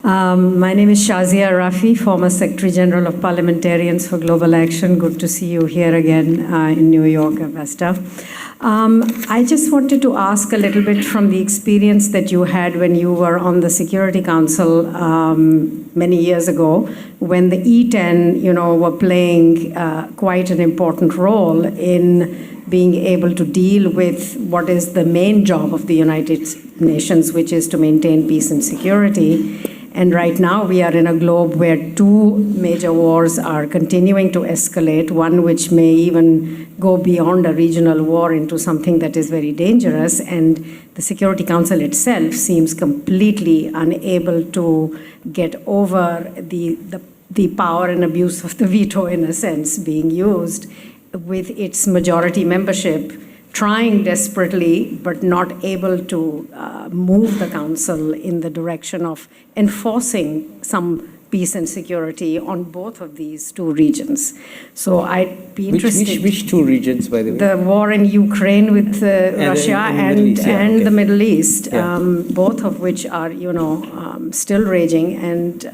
My name is Shazia Rafi, former Secretary General of Parliamentarians for Global Action. Good to see you here again in New York, Augusta. I just wanted to ask a little bit from the experience that you had when you were on the Security Council many years ago, when the E10, were playing quite an important role in being able to deal with what is the main job of the United Nations, which is to maintain peace and security. And right now we are in a globe where two major wars are continuing to escalate, one which may even go beyond a regional war into something that is very dangerous. And the Security Council itself seems completely unable to get over the power and abuse of the veto, in a sense, being used, with its majority membership trying desperately but not able to move the council in the direction of enforcing some peace and security on both of these two regions. So I'd be interested. Which two regions, by the way? The war in Ukraine with Russia and the Middle East, both of which are, still raging, and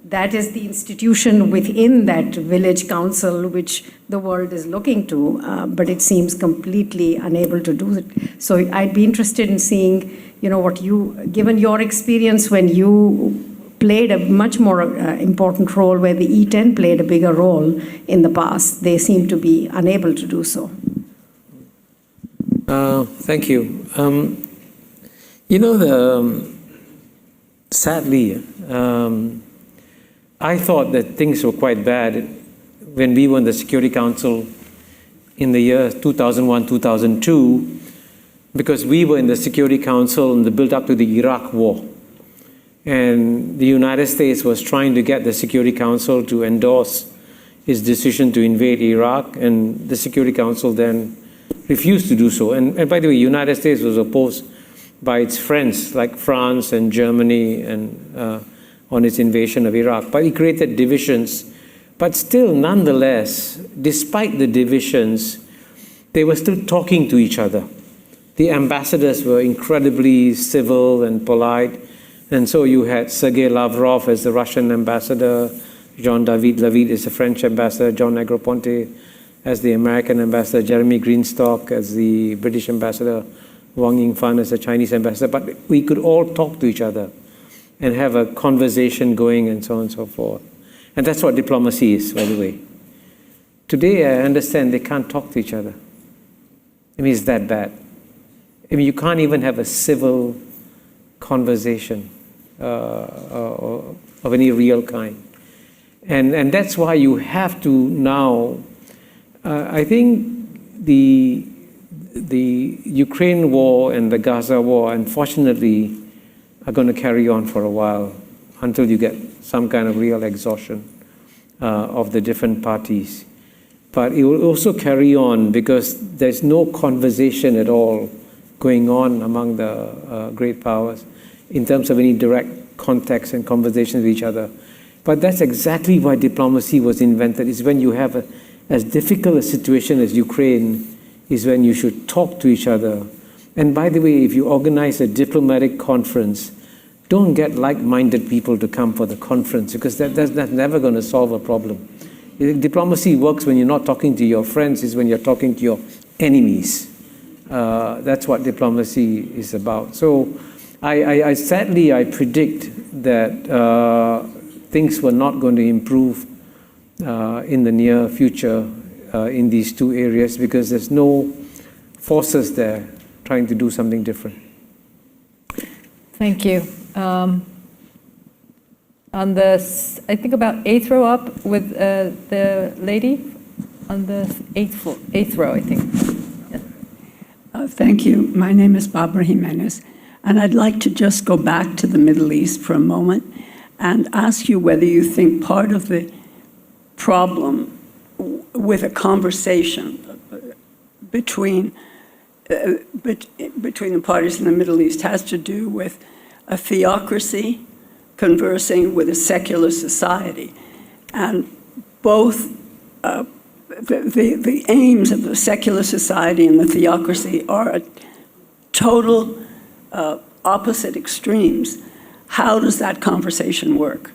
that is the institution within that village council which the world is looking to, but it seems completely unable to do it. So I'd be interested in seeing, given your experience when you played a much more important role, where the E10 played a bigger role in the past, they seem to be unable to do so. Thank you. Sadly, I thought that things were quite bad when we were in the Security Council in the year 2001, 2002, because we were in the Security Council in the build-up to the Iraq War. And the United States was trying to get the Security Council to endorse its decision to invade Iraq, and the Security Council then refused to do so. And by the way, the United States was opposed by its friends like France and Germany and on its invasion of Iraq, but it created divisions. But still, nonetheless, despite the divisions, they were still talking to each other. The ambassadors were incredibly civil and polite, and so you had Sergei Lavrov as the Russian ambassador, Jean-David Lavitte as the French ambassador, John Negroponte as the American ambassador, Jeremy Greenstock as the British ambassador, Wang Yingfan as the Chinese ambassador, but we could all talk to each other and have a conversation going and so on and so forth. And that's what diplomacy is, by the way. Today, I understand they can't talk to each other. It's that bad. You can't even have a civil conversation of any real kind. And that's why you have to now, I think the Ukraine war and the Gaza war, unfortunately, are going to carry on for a while until you get some kind of real exhaustion of the different parties. But it will also carry on because there's no conversation at all going on among the great powers in terms of any direct contacts and conversations with each other. But that's exactly why diplomacy was invented, is when you have as difficult a situation as Ukraine, is when you should talk to each other. And by the way, if you organize a diplomatic conference, don't get like-minded people to come for the conference, because that's never going to solve a problem. Diplomacy works when you're not talking to your friends, is when you're talking to your enemies. That's what diplomacy is about. So I sadly predict that things were not going to improve in the near future in these two areas, because there's no forces there trying to do something different. Thank you. On the, I think about 8th row up with the lady on the 8th row, I think. Yeah. Thank you. My name is Barbara Jimenez, and I'd like to just go back to the Middle East for a moment and ask you whether you think part of the problem with a conversation between the parties in the Middle East has to do with a theocracy conversing with a secular society. And both the aims of the secular society and the theocracy are at total opposite extremes. How does that conversation work?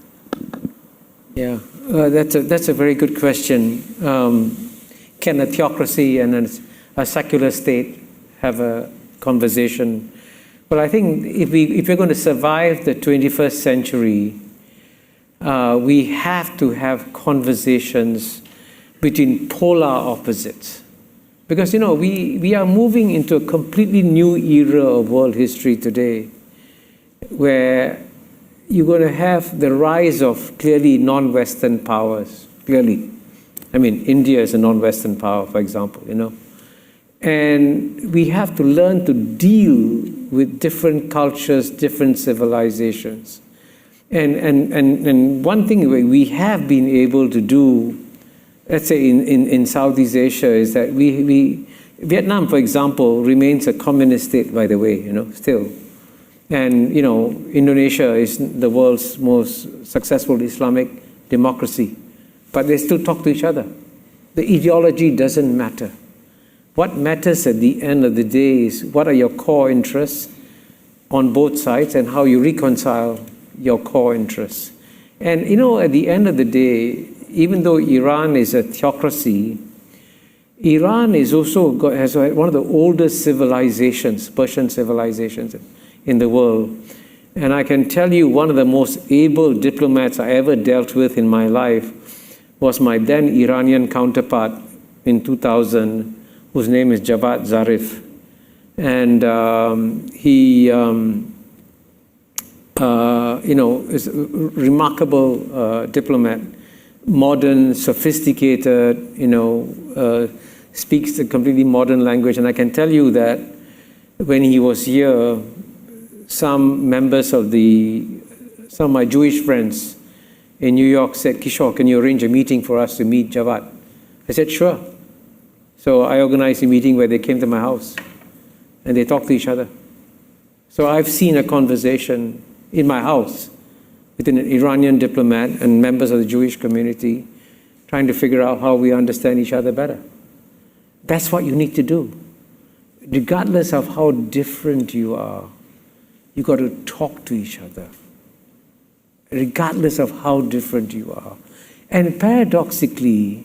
Yeah, that's a very good question. Can a theocracy and a secular state have a conversation? Well, I think if we're going to survive the 21st century, we have to have conversations between polar opposites. Because, we are moving into a completely new era of world history today, where you're going to have the rise of clearly non-Western powers, clearly. I mean, India is a non-Western power, for example, And we have to learn to deal with different cultures, different civilizations. And one thing we have been able to do, let's say in Southeast Asia, is that Vietnam, for example, remains a communist state, by the way, still. And, Indonesia is the world's most successful Islamic democracy. But they still talk to each other. The ideology doesn't matter. What matters at the end of the day is what are your core interests on both sides and how you reconcile your core interests. And, at the end of the day, even though Iran is a theocracy, Iran is also has one of the oldest civilizations, Persian civilizations in the world. And I can tell you one of the most able diplomats I ever dealt with in my life was my then Iranian counterpart in 2000, whose name is Javad Zarif. And he, is a remarkable diplomat, modern, sophisticated, speaks a completely modern language. And I can tell you that when he was here, some members of some of my Jewish friends in New York said, Kishore, can you arrange a meeting for us to meet Javad? I said, sure. So I organized a meeting where they came to my house and they talked to each other. So I've seen a conversation in my house with an Iranian diplomat and members of the Jewish community trying to figure out how we understand each other better. That's what you need to do. Regardless of how different you are, you got to talk to each other. Regardless of how different you are. And paradoxically,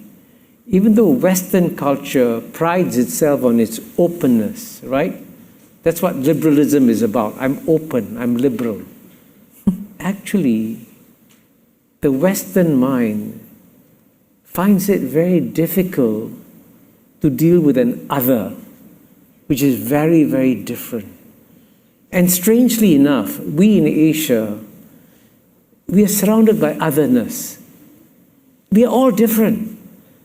even though Western culture prides itself on its openness, right? That's what liberalism is about. I'm open, I'm liberal. Actually, the Western mind finds it very difficult to deal with an other, which is very, very different. And strangely enough, we in Asia, we are surrounded by otherness. We are all different.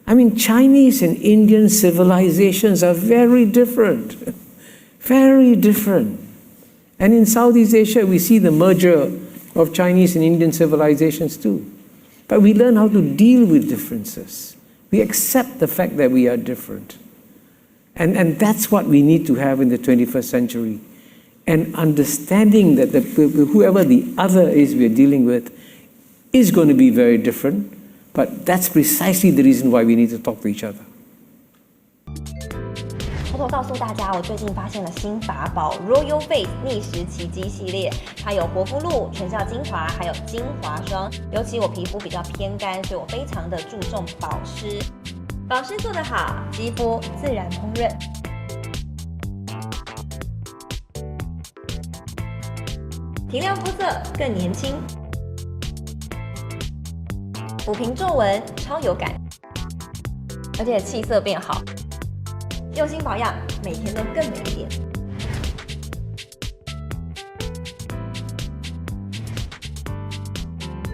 I mean, Chinese and Indian civilizations are very different. Very different. And in Southeast Asia, we see the merger of Chinese and Indian civilizations too. But we learn how to deal with differences. We accept the fact that we are different. And that's what we need to have in the 21st century. And understanding that whoever the other is we're dealing with is going to be very different. But that's precisely the reason why we need to talk to each other. 偷偷告诉大家，我最近发现了新法宝 Royal Face 逆时奇迹系列，它有活肤露、全效精华，还有精华霜。尤其我皮肤比较偏干，所以我非常的注重保湿。保湿做得好，肌肤自然烹润。提亮肤色更年轻，抚平皱纹超有感，而且气色变好。用心保养，每天都更美一点。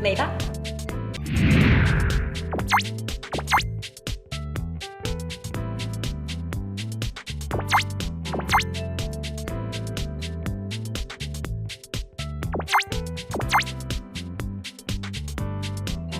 美吧！